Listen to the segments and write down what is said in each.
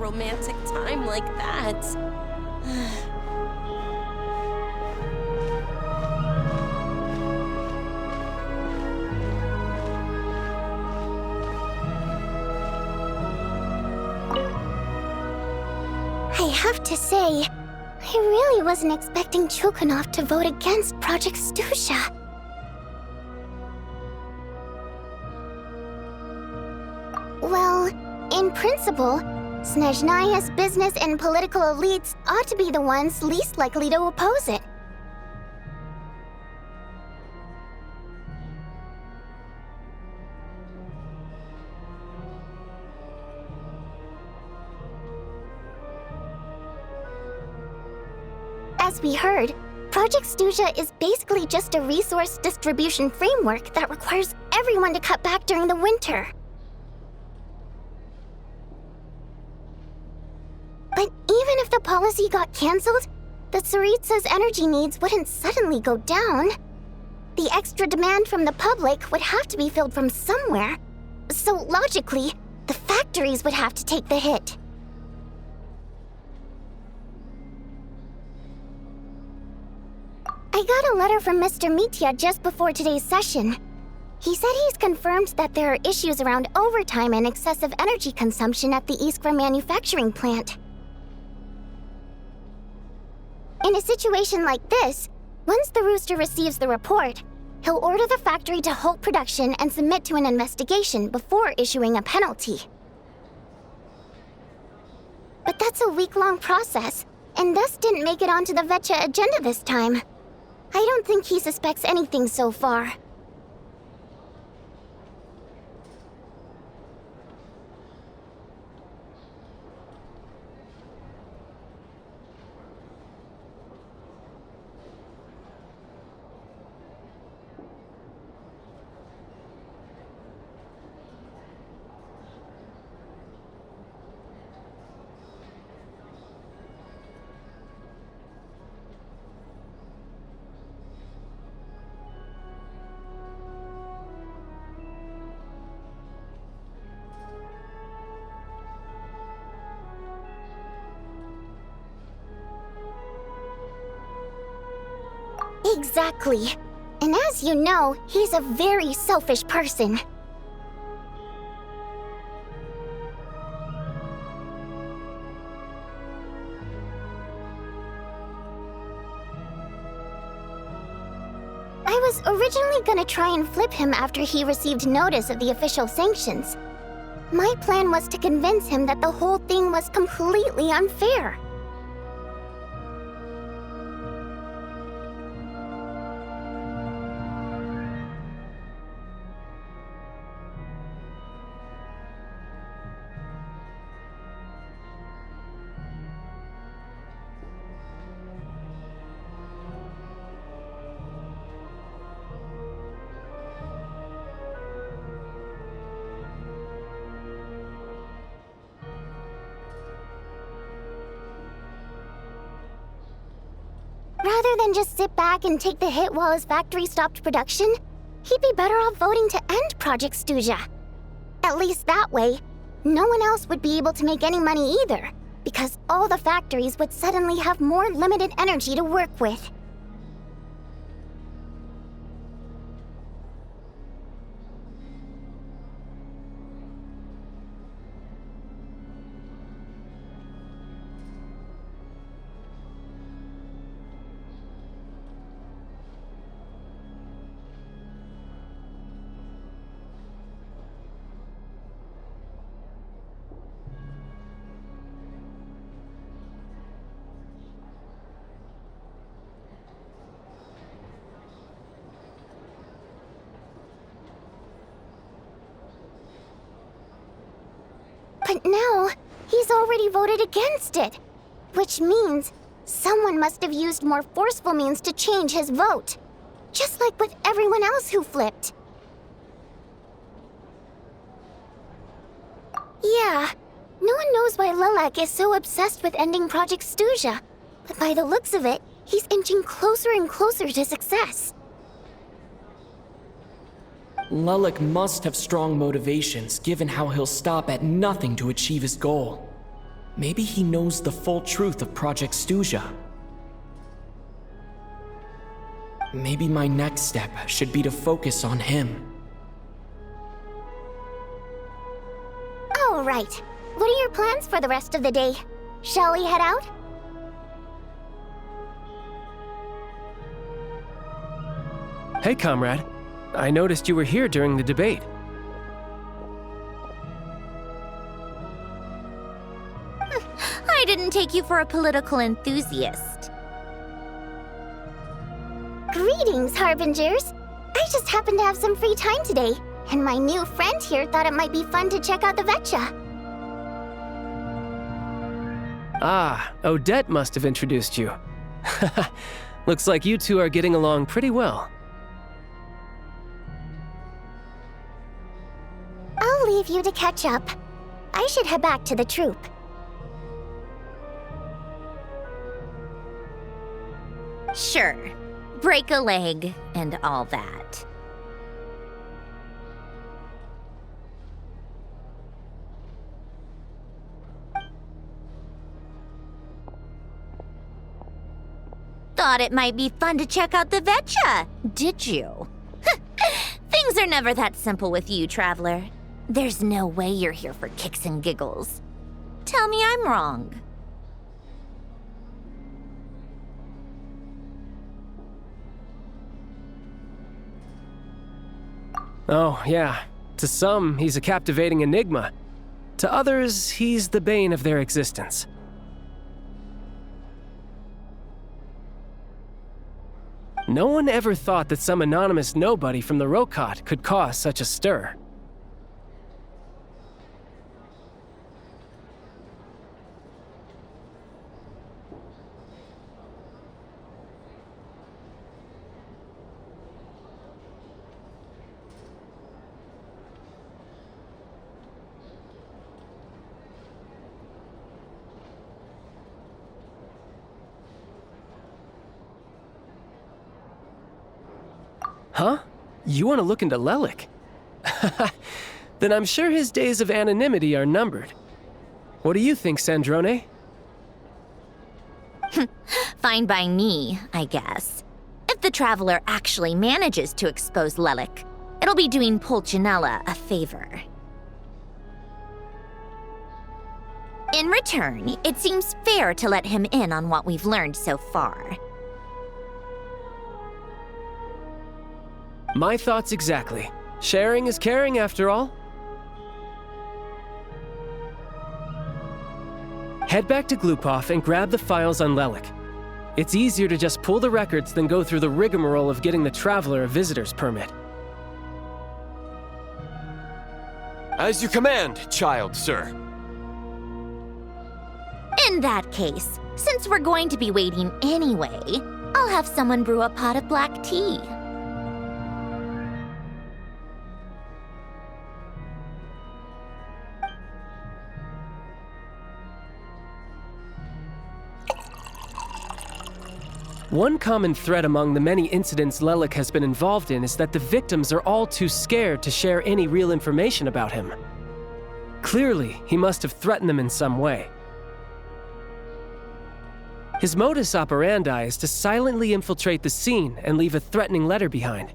romantic time like that. I have to say, I really wasn't expecting Chulkanov to vote against Project Stusha. Well, in principle, Snezhnaya's business and political elites ought to be the ones least likely to oppose it. As we heard, Project Stusha is basically just a resource distribution framework that requires everyone to cut back during the winter. But even if the policy got cancelled, the Tsaritsa's energy needs wouldn't suddenly go down. The extra demand from the public would have to be filled from somewhere. So logically, the factories would have to take the hit. I got a letter from Mr. Mitya just before today's session. He said he's confirmed that there are issues around overtime and excessive energy consumption at the Iskra manufacturing plant. In a situation like this, once the Rooster receives the report, he'll order the factory to halt production and submit to an investigation before issuing a penalty. But that's a week-long process, and thus didn't make it onto the Vetcha agenda this time. I don't think he suspects anything so far. Exactly. And as you know, he's a very selfish person. I was originally gonna try and flip him after he received notice of the official sanctions. My plan was to convince him that the whole thing was completely unfair. Rather than just sit back and take the hit while his factory stopped production, he'd be better off voting to end Project Stusha. At least that way, no one else would be able to make any money either, because all the factories would suddenly have more limited energy to work with. But now, he's already voted against it. Which means someone must have used more forceful means to change his vote. Just like with everyone else who flipped. Yeah, no one knows why Lilac is so obsessed with ending Project Stusha. But by the looks of it, he's inching closer and closer to success. Lilac must have strong motivations, given how he'll stop at nothing to achieve his goal. Maybe he knows the full truth of Project Stuja. Maybe my next step should be to focus on him. All right. What are your plans for the rest of the day? Shall we head out? Hey, comrade. I noticed you were here during the debate. I didn't take you for a political enthusiast. Greetings, Harbingers. I just happened to have some free time today, and my new friend here thought it might be fun to check out the Vetcha. Ah, Odette must have introduced you. Looks like you two are getting along pretty well. I'll leave you to catch up. I should head back to the troop. Sure. Break a leg and all that. Thought it might be fun to check out the Vetcha, did you? Things are never that simple with you, Traveler. There's no way you're here for kicks and giggles. Tell me I'm wrong. Oh, yeah. To some, he's a captivating enigma. To others, he's the bane of their existence. No one ever thought that some anonymous nobody from the Rokot could cause such a stir. Huh? You want to look into Lelik? Then I'm sure his days of anonymity are numbered. What do you think, Sandrone? Fine by me, I guess. If the Traveler actually manages to expose Lelik, it'll be doing Pulcinella a favor. In return, it seems fair to let him in on what we've learned so far. My thoughts exactly. Sharing is caring, after all. Head back to Glupov and grab the files on Lelik. It's easier to just pull the records than go through the rigmarole of getting the Traveler a visitor's permit. As you command, child, sir. In that case, since we're going to be waiting anyway, I'll have someone brew a pot of black tea. One common thread among the many incidents Lelik has been involved in is that the victims are all too scared to share any real information about him. Clearly, he must have threatened them in some way. His modus operandi is to silently infiltrate the scene and leave a threatening letter behind.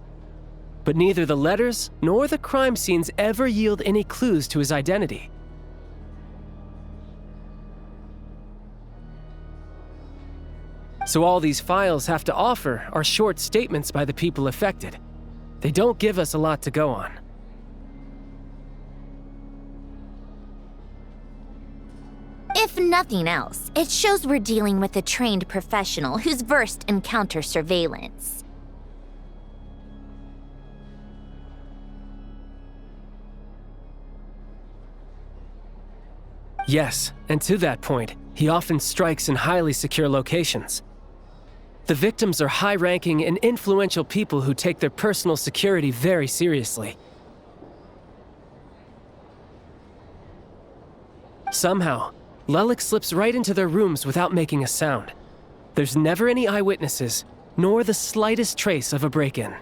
But neither the letters nor the crime scenes ever yield any clues to his identity. So all these files have to offer are short statements by the people affected. They don't give us a lot to go on. If nothing else, it shows we're dealing with a trained professional who's versed in counter-surveillance. Yes, and to that point, he often strikes in highly secure locations. The victims are high-ranking and influential people who take their personal security very seriously. Somehow, Lelik slips right into their rooms without making a sound. There's never any eyewitnesses, nor the slightest trace of a break-in.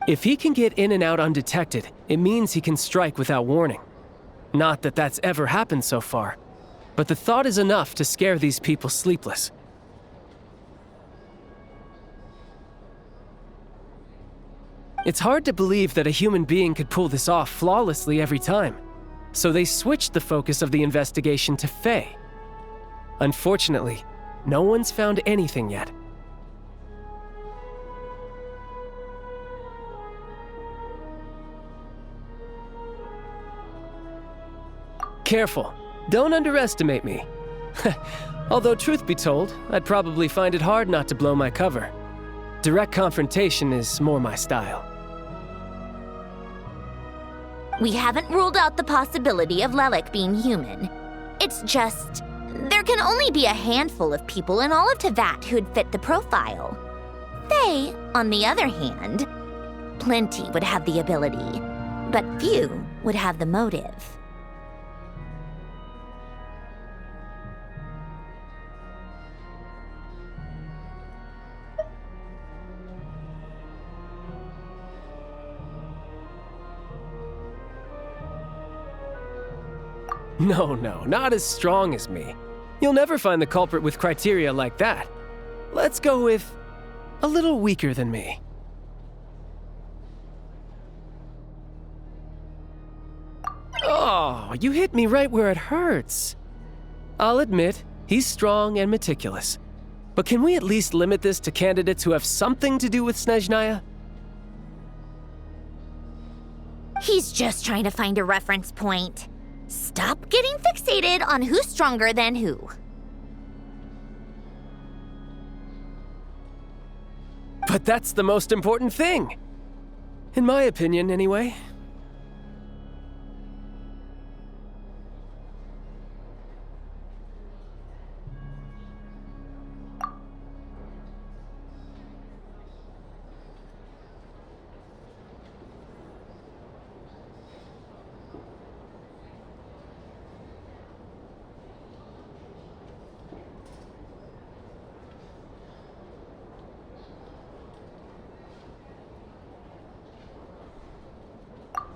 If he can get in and out undetected, it means he can strike without warning. Not that that's ever happened so far, but the thought is enough to scare these people sleepless. It's hard to believe that a human being could pull this off flawlessly every time, so they switched the focus of the investigation to Faye. Unfortunately, no one's found anything yet. Careful, don't underestimate me. Although truth be told, I'd probably find it hard not to blow my cover. Direct confrontation is more my style. We haven't ruled out the possibility of Lelik being human. It's just, there can only be a handful of people in all of Teyvat who'd fit the profile. Faye, on the other hand, plenty would have the ability, but few would have the motive. No, not as strong as me. You'll never find the culprit with criteria like that. Let's go with a little weaker than me. Oh, you hit me right where it hurts. I'll admit, he's strong and meticulous. But can we at least limit this to candidates who have something to do with Snezhnaya? He's just trying to find a reference point. Stop getting fixated on who's stronger than who. But that's the most important thing. In my opinion, anyway.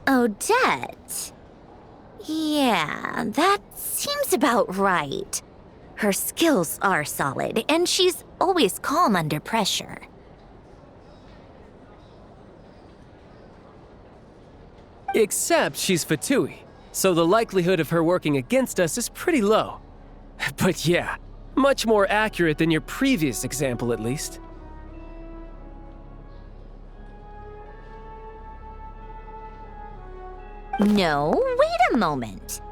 Odette? Yeah, that seems about right. Her skills are solid, and she's always calm under pressure. Except she's Fatui, so the likelihood of her working against us is pretty low. But yeah, much more accurate than your previous example at least. No, wait a moment.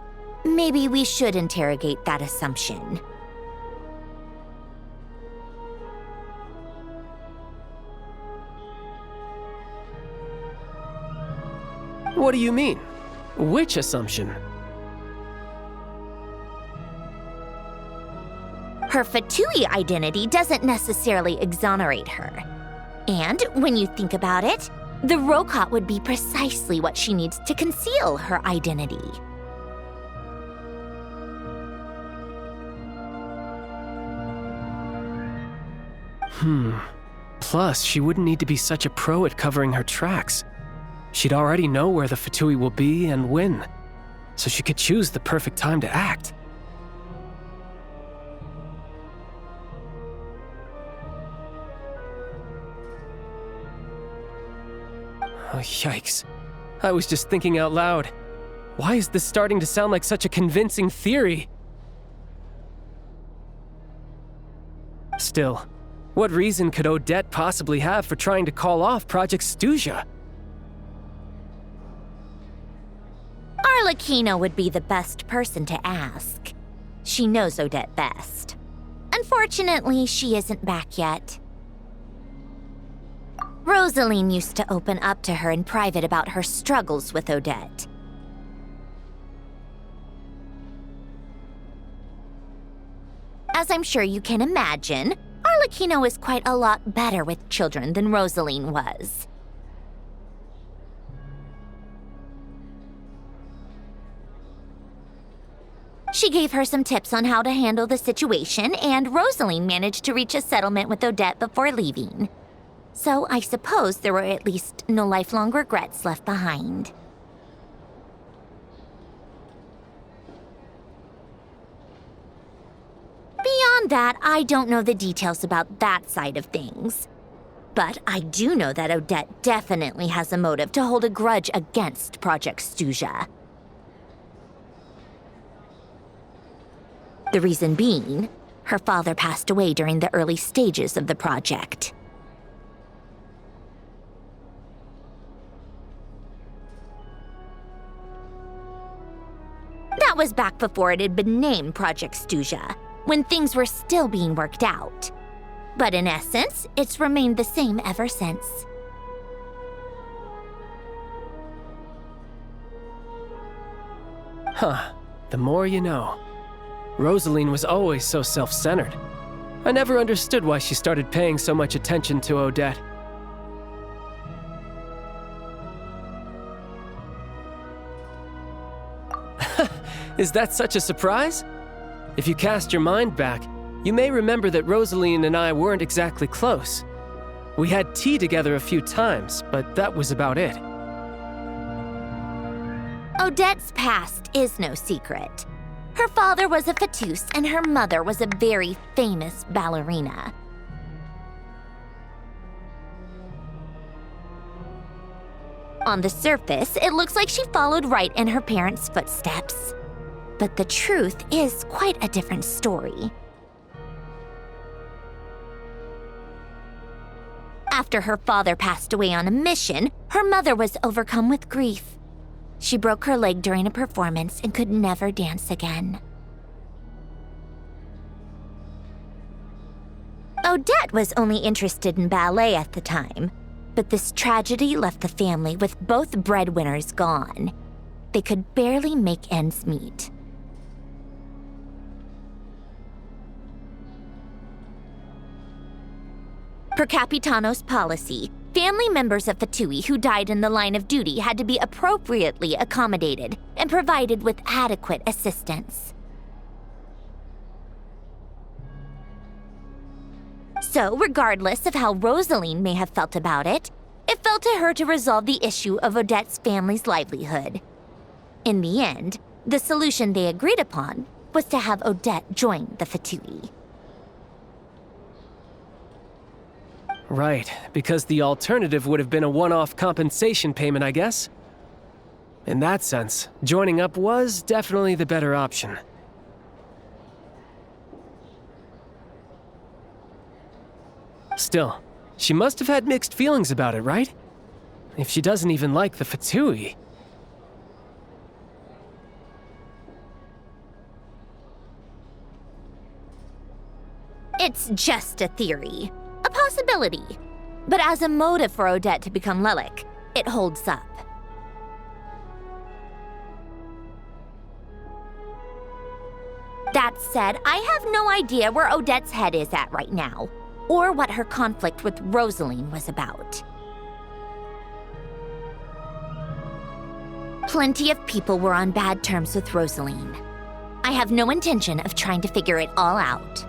Maybe we should interrogate that assumption. What do you mean? Which assumption? Her Fatui identity doesn't necessarily exonerate her. And when you think about it, the Rokot would be precisely what she needs to conceal her identity. Plus, she wouldn't need to be such a pro at covering her tracks. She'd already know where the Fatui will be and when, so she could choose the perfect time to act. Oh, yikes. I was just thinking out loud. Why is this starting to sound like such a convincing theory? Still, what reason could Odette possibly have for trying to call off Project II-Geo? Arlecchino would be the best person to ask. She knows Odette best. Unfortunately, she isn't back yet. Rosaline used to open up to her in private about her struggles with Odette. As I'm sure you can imagine, Arlecchino is quite a lot better with children than Rosaline was. She gave her some tips on how to handle the situation, and Rosaline managed to reach a settlement with Odette before leaving. So I suppose there were at least no lifelong regrets left behind. Beyond that, I don't know the details about that side of things. But I do know that Odette definitely has a motive to hold a grudge against Project II-Geo. The reason being, her father passed away during the early stages of the project. That was back before it had been named Project II-Geo, when things were still being worked out. But in essence, it's remained the same ever since. Huh. The more you know. Rosaline was always so self-centered. I never understood why she started paying so much attention to Odette. Is that such a surprise? If you cast your mind back, you may remember that Rosaline and I weren't exactly close. We had tea together a few times, but that was about it. Odette's past is no secret. Her father was a fatus and her mother was a very famous ballerina. On the surface, it looks like she followed right in her parents' footsteps. But the truth is quite a different story. After her father passed away on a mission, her mother was overcome with grief. She broke her leg during a performance and could never dance again. Odette was only interested in ballet at the time, but this tragedy left the family with both breadwinners gone. They could barely make ends meet. Per Capitano's policy, family members of Fatui who died in the line of duty had to be appropriately accommodated and provided with adequate assistance. So, regardless of how Rosaline may have felt about it, it fell to her to resolve the issue of Odette's family's livelihood. In the end, the solution they agreed upon was to have Odette join the Fatui. Right, because the alternative would have been a one-off compensation payment, I guess. In that sense, joining up was definitely the better option. Still, she must have had mixed feelings about it, right? If she doesn't even like the Fatui. It's just a theory. A possibility. But as a motive for Odette to become Lelik, it holds up. That said, I have no idea where Odette's head is at right now, or what her conflict with Rosaline was about. Plenty of people were on bad terms with Rosaline. I have no intention of trying to figure it all out.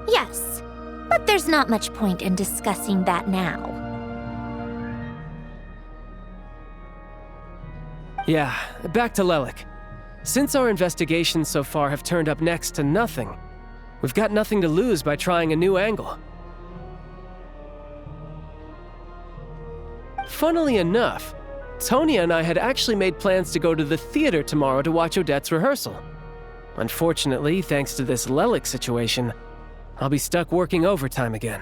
Yes, but there's not much point in discussing that now. Yeah, back to Lelik. Since our investigations so far have turned up next to nothing, we've got nothing to lose by trying a new angle. Funnily enough, Tonya and I had actually made plans to go to the theater tomorrow to watch Odette's rehearsal. Unfortunately, thanks to this Lelik situation, I'll be stuck working overtime again.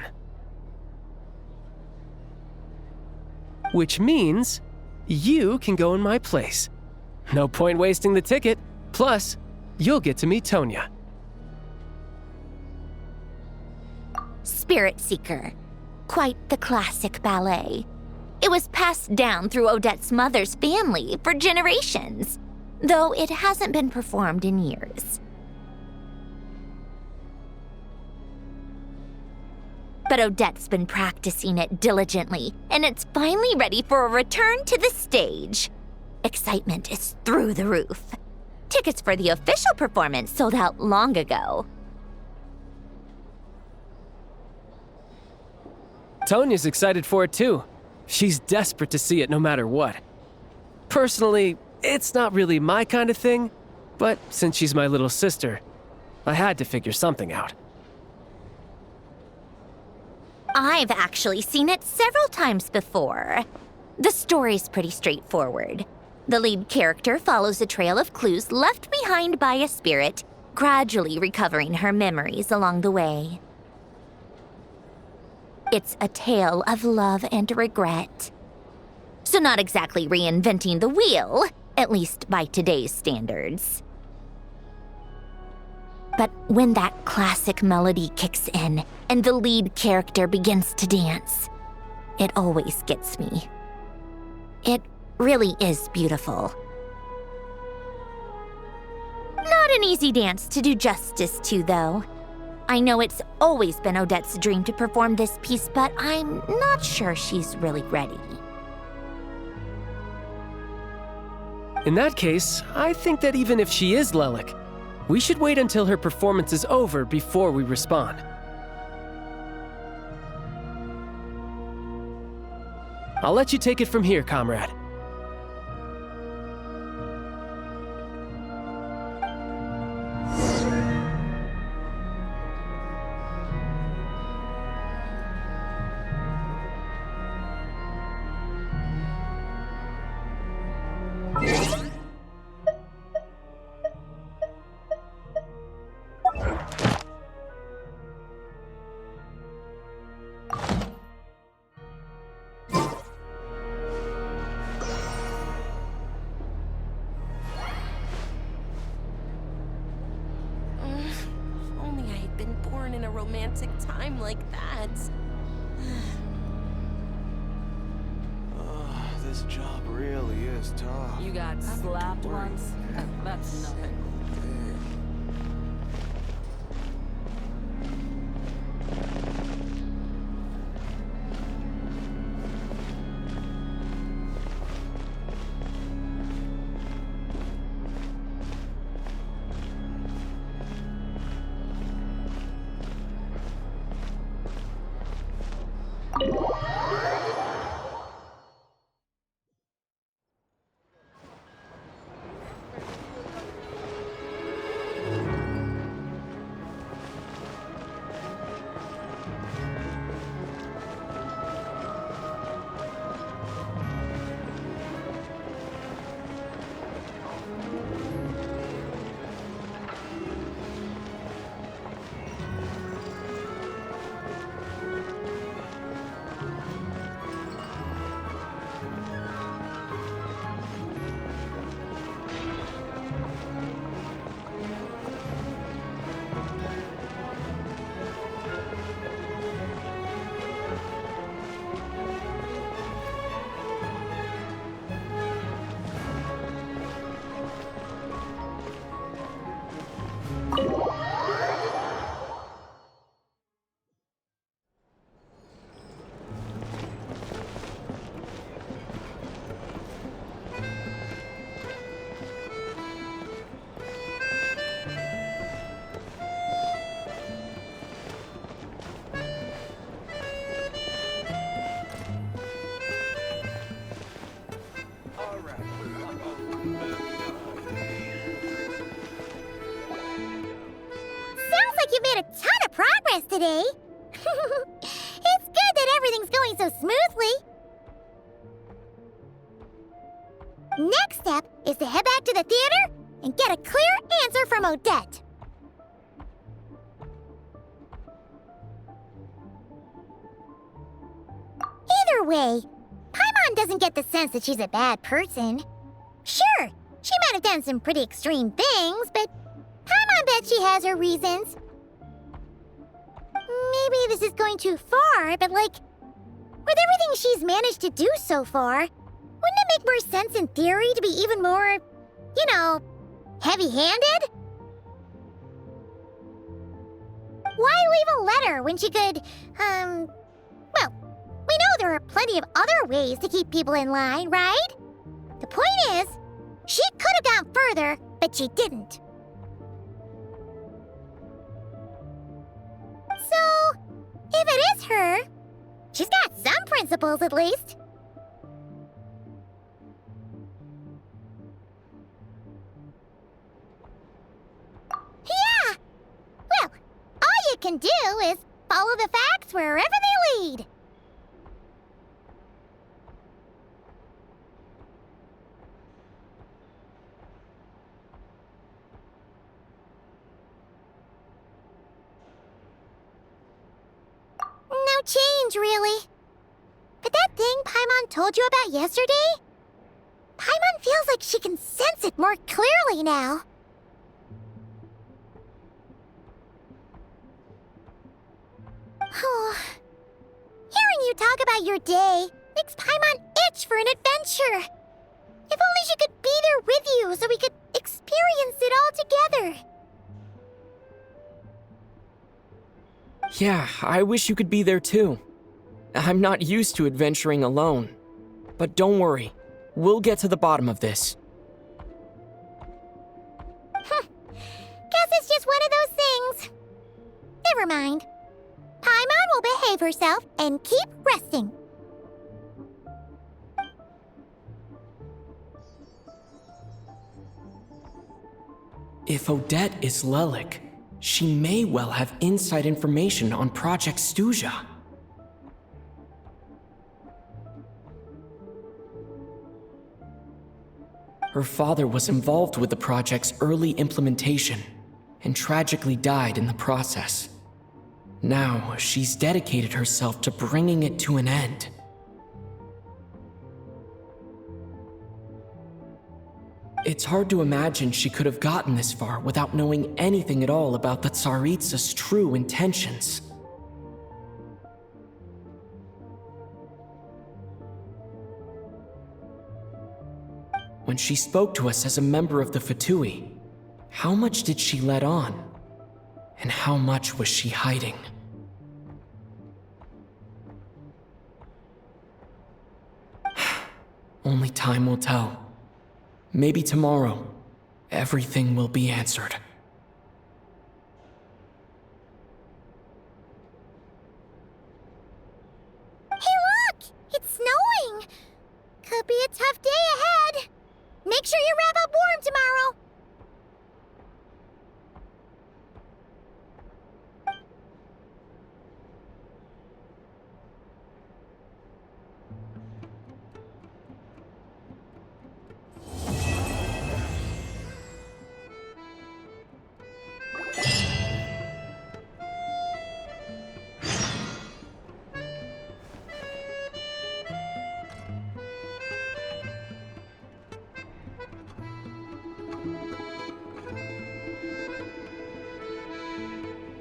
Which means you can go in my place. No point wasting the ticket. Plus, you'll get to meet Tonya. Spirit Seeker. Quite the classic ballet. It was passed down through Odette's mother's family for generations, though it hasn't been performed in years. But Odette's been practicing it diligently, and it's finally ready for a return to the stage. Excitement is through the roof. Tickets for the official performance sold out long ago. Tonya's excited for it too. She's desperate to see it no matter what. Personally, it's not really my kind of thing, but since she's my little sister, I had to figure something out. I've actually seen it several times before. The story's pretty straightforward. The lead character follows a trail of clues left behind by a spirit, gradually recovering her memories along the way. It's a tale of love and regret. So not exactly reinventing the wheel, at least by today's standards. But when that classic melody kicks in and the lead character begins to dance, it always gets me. It really is beautiful. Not an easy dance to do justice to, though. I know it's always been Odette's dream to perform this piece, but I'm not sure she's really ready. In that case, I think that even if she is Lelik, we should wait until her performance is over before we respond. I'll let you take it from here, comrade. Only I had been born in a romantic time like that. This job really is tough. You got slapped once? That's nothing. You made a ton of progress today. It's good that everything's going so smoothly. Next step is to head back to the theater and get a clear answer from Odette. Either way, Paimon doesn't get the sense that she's a bad person. Sure, she might have done some pretty extreme things, but Paimon bet she has her reasons. Maybe this is going too far, but with everything she's managed to do so far, wouldn't it make more sense in theory to be even more, heavy-handed? Why leave a letter when she could, we know there are plenty of other ways to keep people in line, right? The point is, she could have gone further, but she didn't. So, if it is her, she's got some principles at least. Yeah! Well, all you can do is follow the facts wherever they lead. No change, really. But that thing Paimon told you about yesterday? Paimon feels like she can sense it more clearly now. Hearing you talk about your day makes Paimon itch for an adventure. If only she could be there with you so we could experience it all together. Yeah, I wish you could be there too. I'm not used to adventuring alone. But don't worry, we'll get to the bottom of this. Guess it's just one of those things. Never mind. Paimon will behave herself and keep resting. If Odette is Lelik, she may well have inside information on Project II-Geo. Her father was involved with the project's early implementation and tragically died in the process. Now, she's dedicated herself to bringing it to an end. It's hard to imagine she could have gotten this far without knowing anything at all about the Tsaritsa's true intentions. When she spoke to us as a member of the Fatui, how much did she let on? And how much was she hiding? Only time will tell. Maybe tomorrow, everything will be answered.